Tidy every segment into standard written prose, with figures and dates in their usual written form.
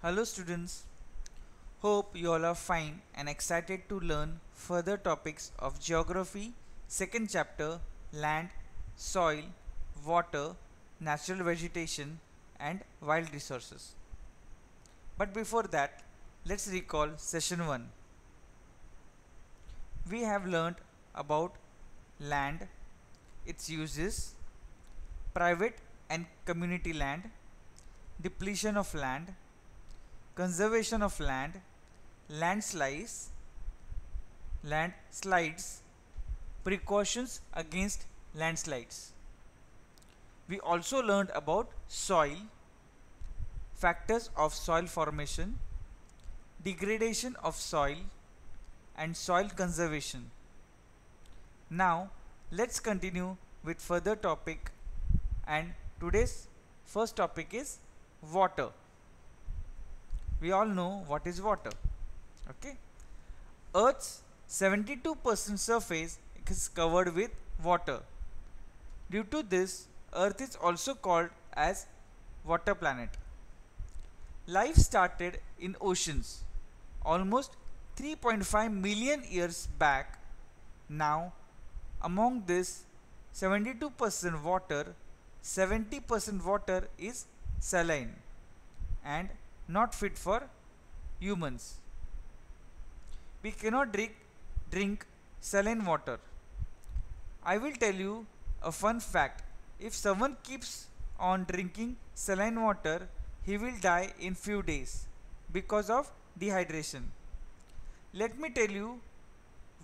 Hello students, hope you all are fine and excited to learn further topics of geography, second chapter, land, soil, water, natural vegetation and wild resources. But before that, let's recall session 1. We have learnt about land, its uses, private and community land, depletion of land, conservation of land, landslides, precautions against landslides. We also learned about soil, factors of soil formation, degradation of soil, and soil conservation. Now, let's continue with further topic, and today's first topic is water. We all know what is water. Okay. Earth's 72% surface is covered with water. Due to this, Earth is also called as water planet. Life started in oceans almost 3.5 million years back. Now, among this 72% water, 70% water is saline and not fit for humans. We cannot drink saline water. I will tell you a fun fact. If someone keeps on drinking saline water, he will die in few days because of dehydration. Let me tell you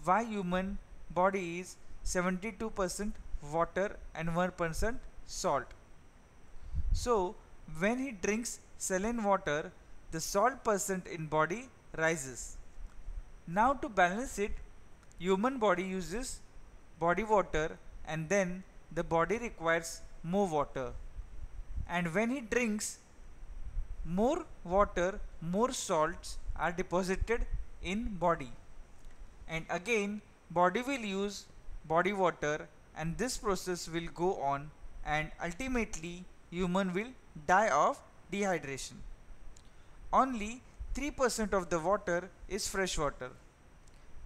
why human body is 72% water and 1% salt. So, when he drinks saline water, the salt percent in body rises. Now to balance it, human body uses body water and then the body requires more water. And when he drinks more water, more salts are deposited in body. And again, body will use body water and this process will go on and ultimately human will die of dehydration. Only 3% of the water is fresh water.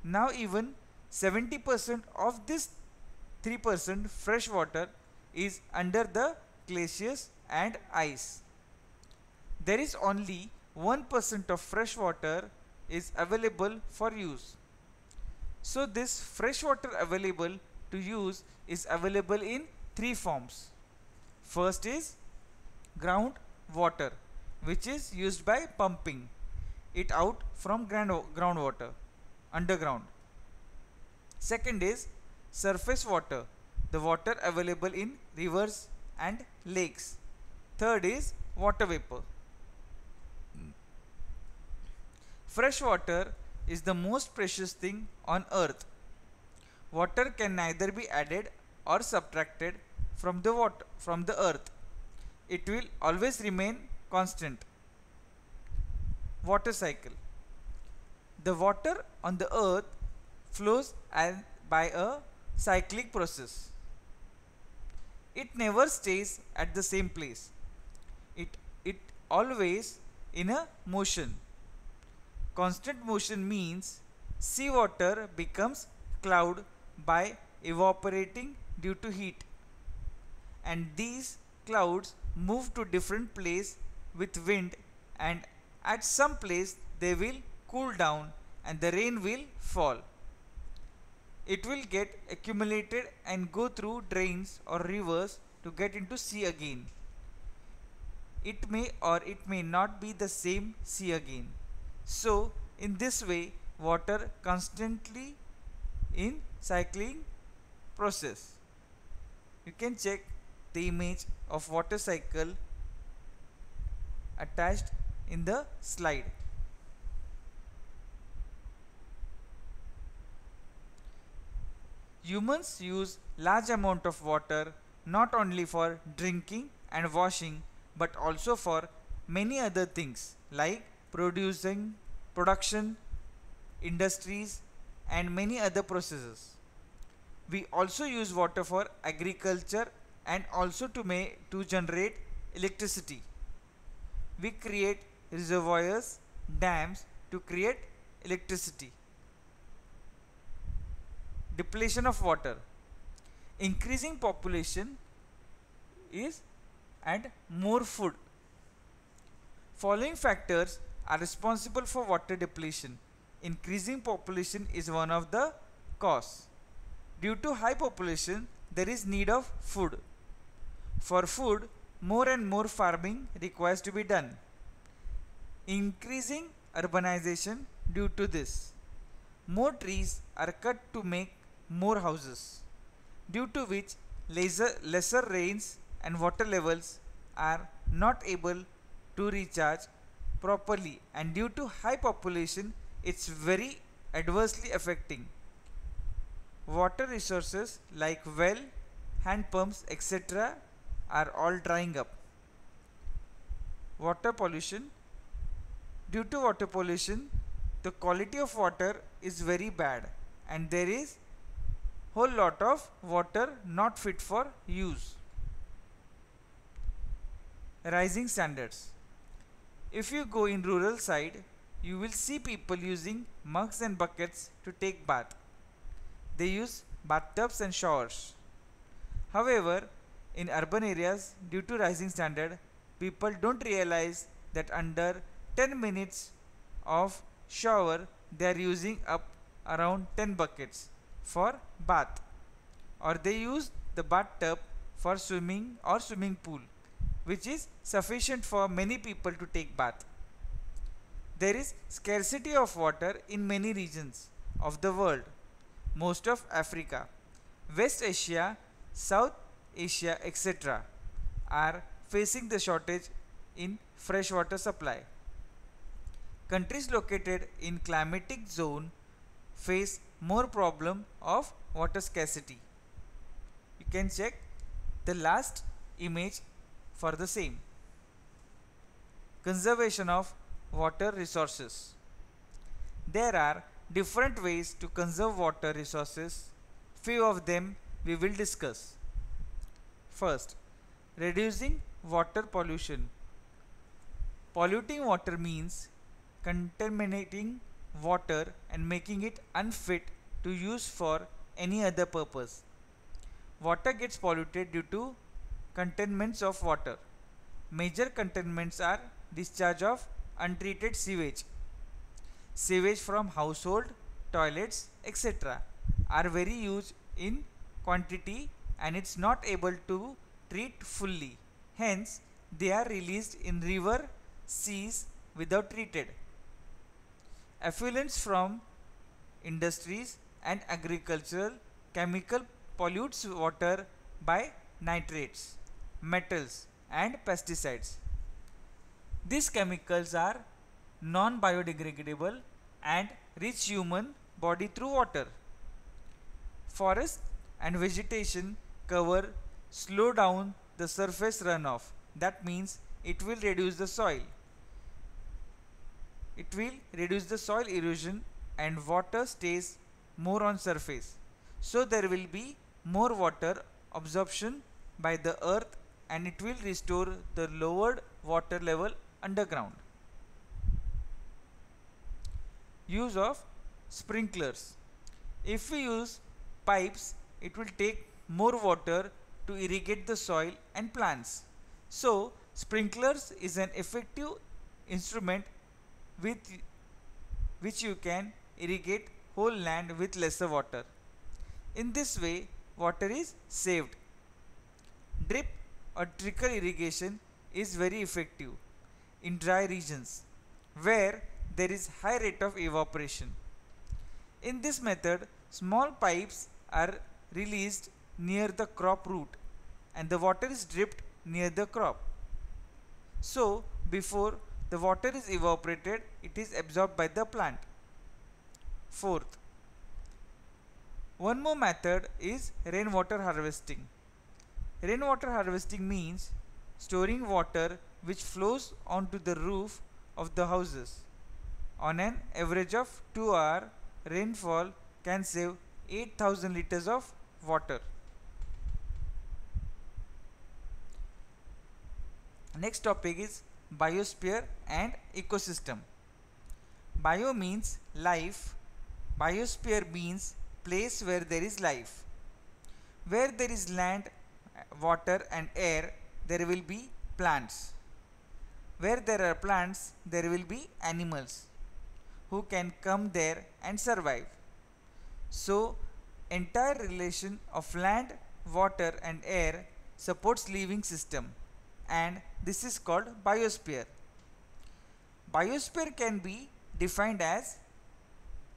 Now even 70% of this 3% fresh water is under the glaciers and ice. There is only 1% of fresh water is available for use. So this fresh water available to use is available in three forms. First is ground water, which is used by pumping it out from groundwater underground. Second is surface water, the water available in rivers and lakes. Third is water vapor. Fresh water is the most precious thing on earth. Water can neither be added or subtracted from the earth. It will always remain constant. Water cycle. The water on the earth flows by a cyclic process. It never stays at the same place. It always in a motion. Constant motion means seawater becomes cloud by evaporating due to heat, and these clouds move to different place with wind, and at some place they will cool down and the rain will fall. It will get accumulated and go through drains or rivers to get into sea again. It may or it may not be the same sea again. So in this way water constantly in cycling process. You can check the image of water cycle attached in the slide. Humans use large amount of water not only for drinking and washing but also for many other things like production, industries and many other processes. We also use water for agriculture and also to generate electricity. We create reservoirs, dams to create electricity. Depletion of water. Increasing population is and more food. Following factors are responsible for water depletion. Increasing population is one of the cause. Due to high population, there is need of food. For food, more and more farming requires to be done. Increasing urbanization due to this. More trees are cut to make more houses, due to which lesser rains and water levels are not able to recharge properly, and due to high population it's very adversely affecting water resources like well, hand pumps, etc. are all drying up. Water pollution. Due to water pollution, the quality of water is very bad and there is whole lot of water not fit for use. Rising standards. If you go in rural side, you will see people using mugs and buckets to take bath. They use bathtubs and showers. However, in urban areas, due to rising standard, people don't realize that under 10 minutes of shower, they are using up around 10 buckets for bath, or they use the bathtub for swimming or swimming pool, which is sufficient for many people to take bath. There is scarcity of water in many regions of the world. Most of Africa, West Asia, South Asia, etc. are facing the shortage in fresh water supply. Countries located in climatic zone face more problem of water scarcity. You can check the last image for the same. Conservation of water resources. There are different ways to conserve water resources. Few of them we will discuss. First, reducing water pollution. Polluting water means contaminating water and making it unfit to use for any other purpose. Water gets polluted due to contaminants of water. Major contaminants are discharge of untreated sewage. Sewage from household, toilets, etc. are very huge in quantity and it's not able to treat fully. Hence, they are released in river, seas without treated. Effluents from industries and agricultural chemical pollutes water by nitrates, metals and pesticides. These chemicals are non-biodegradable and reach human body through water. Forest and vegetation cover slow down the surface runoff. That means it will reduce the soil. It will reduce the soil erosion and water stays more on surface. So there will be more water absorption by the earth and it will restore the lowered water level underground. Use of sprinklers. If we use pipes, it will take more water to irrigate the soil and plants. So sprinklers is an effective instrument with which you can irrigate whole land with lesser water. In this way, water is saved. Drip or trickle irrigation is very effective in dry regions where there is high rate of evaporation. In this method, small pipes are released near the crop root and the water is dripped near the crop. So, before the water is evaporated, it is absorbed by the plant. Fourth, one more method is rainwater harvesting. Rainwater harvesting means storing water which flows onto the roof of the houses. On an average of 2 hours, rainfall can save 8,000 liters of water. Next topic is biosphere and ecosystem. Bio means life, biosphere means place where there is life. Where there is land, water and air, there will be plants. Where there are plants, there will be animals who can come there and survive. So, entire relation of land, water and air supports living system, and this is called biosphere. Biosphere can be defined as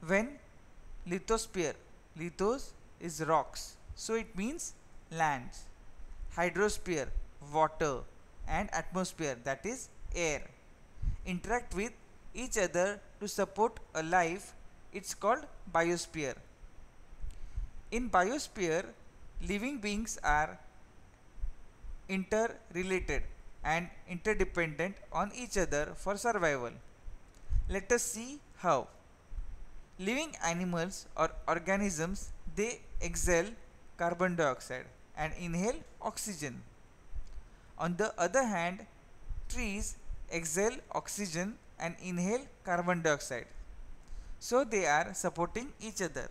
when lithosphere, lithos is rocks, so it means lands, hydrosphere water and atmosphere, that is air, interact with each other to support a life, it's called biosphere. In biosphere, living beings are interrelated and interdependent on each other for survival. Let us see how. Living animals or organisms, they exhale carbon dioxide and inhale oxygen. On the other hand, trees exhale oxygen and inhale carbon dioxide. So they are supporting each other.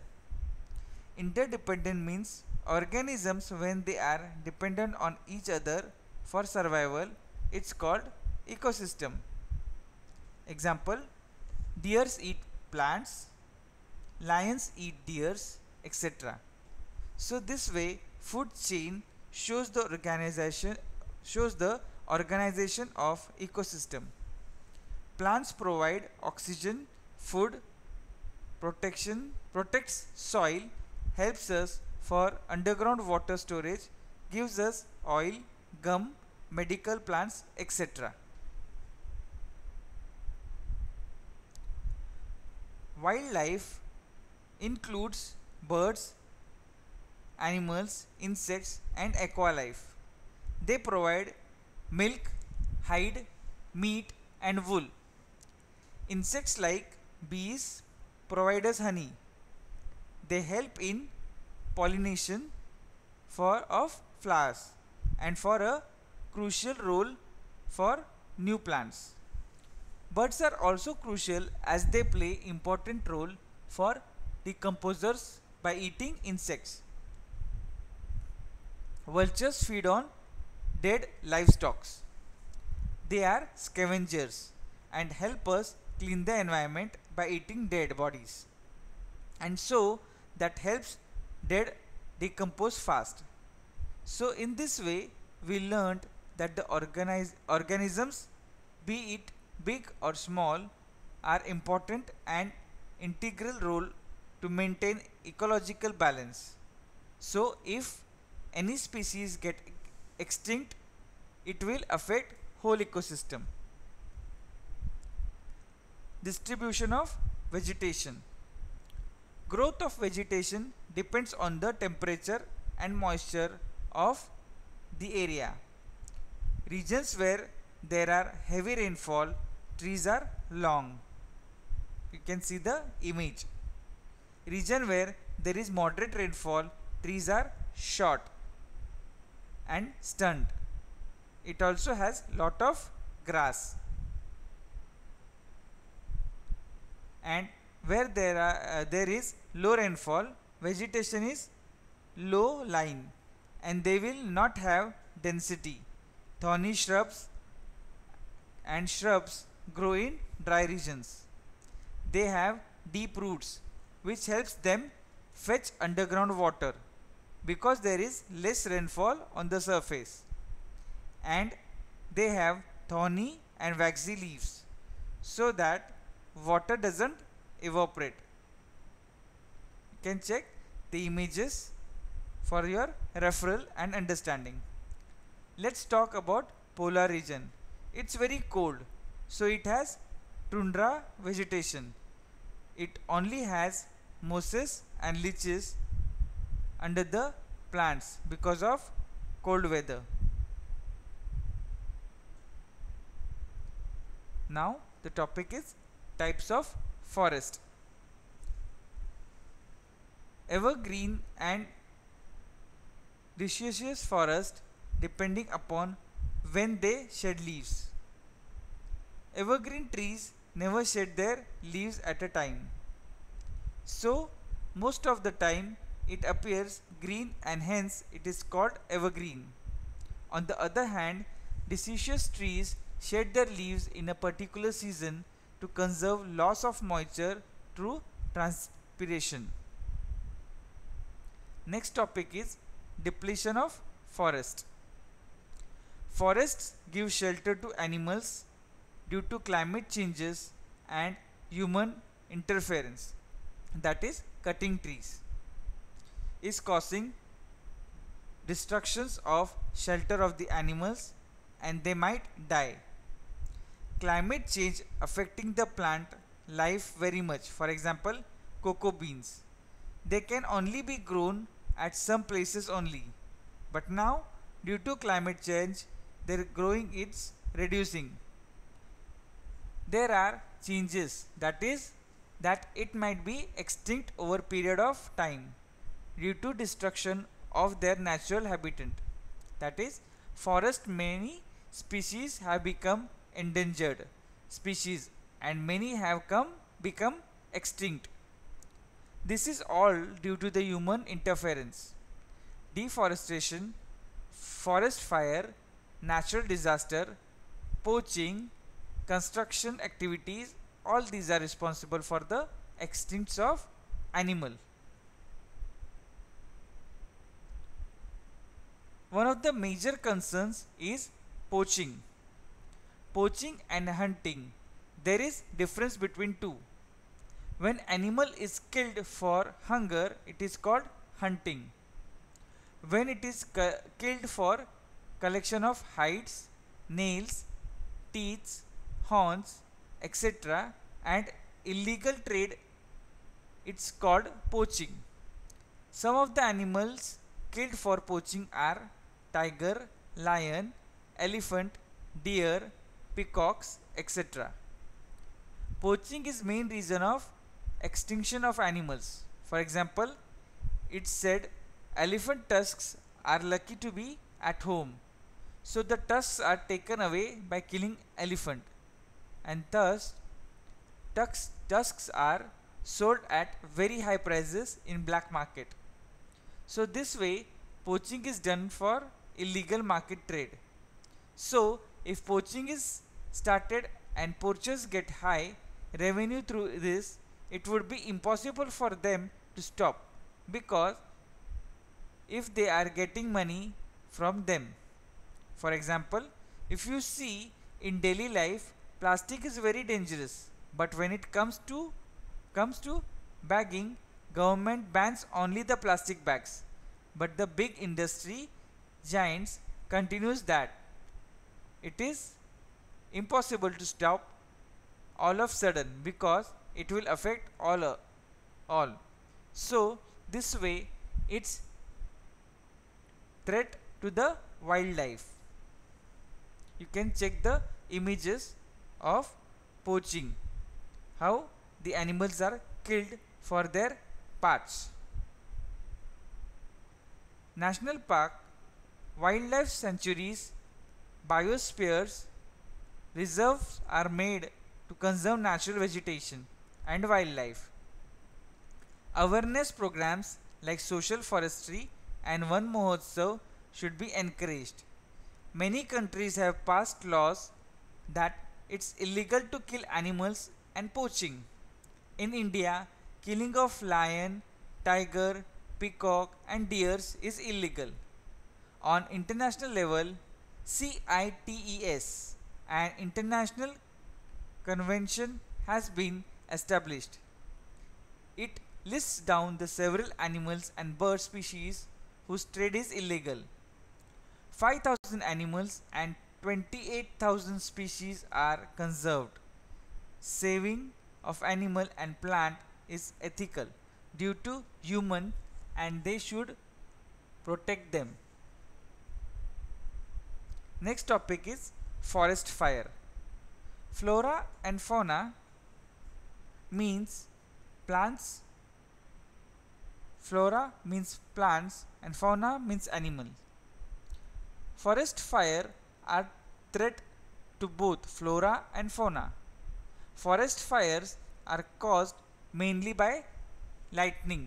Interdependent means organisms, when they are dependent on each other for survival, it's called ecosystem. Example, deers eat plants, lions eat deers, etc. So this way food chain shows the organization of ecosystem. Plants provide oxygen, food, protects soil, helps us for underground water storage, gives us oil, gum, medical plants, etc. Wildlife includes birds, animals, insects and aqualife. They provide milk, hide, meat and wool. Insects like bees provide us honey. They help in pollination of flowers and for a crucial role for new plants. Birds are also crucial as they play important role for decomposers by eating insects. Vultures feed on dead livestock. They are scavengers and help us clean the environment by eating dead bodies. And so that helps dead decompose fast. So in this way we learned that the organisms, be it big or small, are important and integral role to maintain ecological balance. So if any species get extinct, it will affect whole ecosystem. Distribution of vegetation. Growth of vegetation depends on the temperature and moisture of the area. Regions where there are heavy rainfall, trees are long. You can see the image. Region where there is moderate rainfall, trees are short and stunned. It also has lot of grass. And where there is low rainfall, vegetation is low lying and they will not have density. Thorny shrubs and shrubs grow in dry regions. They have deep roots which helps them fetch underground water because there is less rainfall on the surface, and they have thorny and waxy leaves so that water doesn't evaporate. You can check the images for your referral and understanding. Let's talk about polar region. It's very cold, so it has tundra vegetation. It only has mosses and lychees under the plants because of cold weather. Now the topic is types of forest. Evergreen and deciduous forest depending upon when they shed leaves. Evergreen trees never shed their leaves at a time. So, most of the time it appears green and hence it is called evergreen. On the other hand, deciduous trees shed their leaves in a particular season to conserve loss of moisture through transpiration. Next topic is depletion of forest. Forests give shelter to animals due to climate changes and human interference, that is cutting trees is causing destructions of shelter of the animals and they might die. Climate change affecting the plant life very much. For example, cocoa beans. They can only be grown at some places only. But now, due to climate change, their growing is reducing. There are changes, that is, that it might be extinct over period of time due to destruction of their natural habitat. That is, forest many species have become endangered species and many have become extinct. This is all due to the human interference. Deforestation, forest fire, natural disaster, poaching, construction activities, all these are responsible for the extincts of animal. One of the major concerns is poaching. Poaching and hunting. There is difference between two. When animal is killed for hunger, it is called hunting. When it is killed for collection of hides, nails, teeth, horns, etc. and illegal trade, it's called poaching. Some of the animals killed for poaching are tiger, lion, elephant, deer, peacocks, etc. Poaching is main reason of extinction of animals. For example, it's said elephant tusks are lucky to be at home. So the tusks are taken away by killing elephant and thus tusks are sold at very high prices in black market. So this way poaching is done for illegal market trade. So if poaching is started and poachers get high revenue through this, it would be impossible for them to stop, because if they are getting money from them. For example, if you see in daily life, plastic is very dangerous, but when it comes to bagging, government bans only the plastic bags, but the big industry giants continues that. It is impossible to stop all of sudden because it will affect all. So this way it's threat to the wildlife. You can check the images of poaching, how the animals are killed for their parts. National park, wildlife sanctuaries, biospheres, reserves are made to conserve natural vegetation and wildlife. Awareness programs like social forestry and Van Mahotsav should be encouraged. Many countries have passed laws that it's illegal to kill animals and poaching. In India, killing of lion, tiger, peacock and deers is illegal. On international level, CITES, an international convention, has been established. It lists down the several animals and bird species whose trade is illegal. 5,000 animals and 28,000 species are conserved. Saving of animal and plant is ethical due to human and they should protect them. Next topic is forest fire. Flora and fauna means plants. Flora means plants and fauna means animal. Forest fire are threat to both flora and fauna. Forest fires are caused mainly by lightning.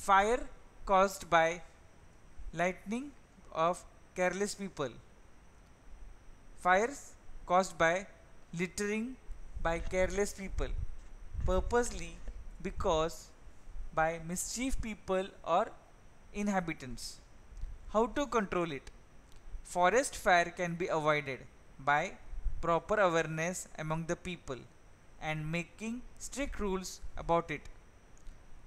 Fire caused by lightning of careless people. Fires caused by littering by careless people, purposely because by mischief people or inhabitants. How to control it? Forest fire can be avoided by proper awareness among the people and making strict rules about it.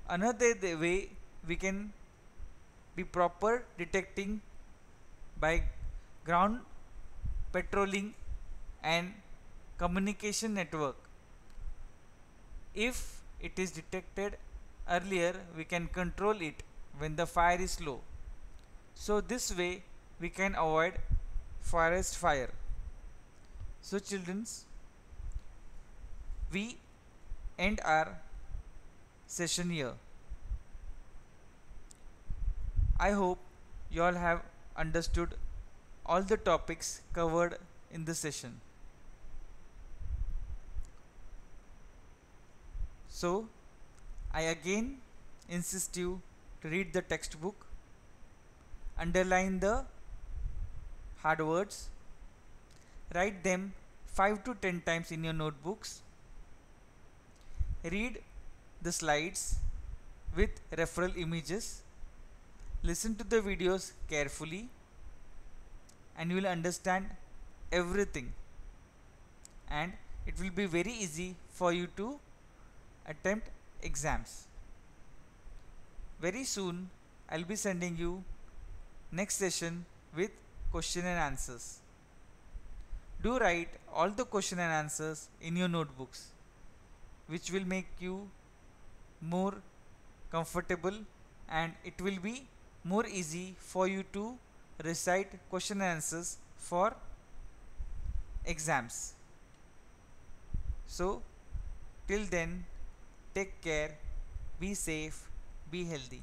Another way we can be proper detecting by ground patrolling and communication network. If it is detected earlier, we can control it when the fire is low. So this way we can avoid forest fire. So childrens, we end our session here. I hope you all have understood all the topics covered in this session. So I again insist you to read the textbook, underline the hard words, write them 5 to 10 times in your notebooks, read the slides with referral images, listen to the videos carefully, and you will understand everything, and it will be very easy for you to attempt exams. Very soon I'll be sending you next session with question and answers. Do write all the question and answers in your notebooks, which will make you more comfortable, and it will be more easy for you to recite question and answers for exams. So till then, take care, be safe, be healthy.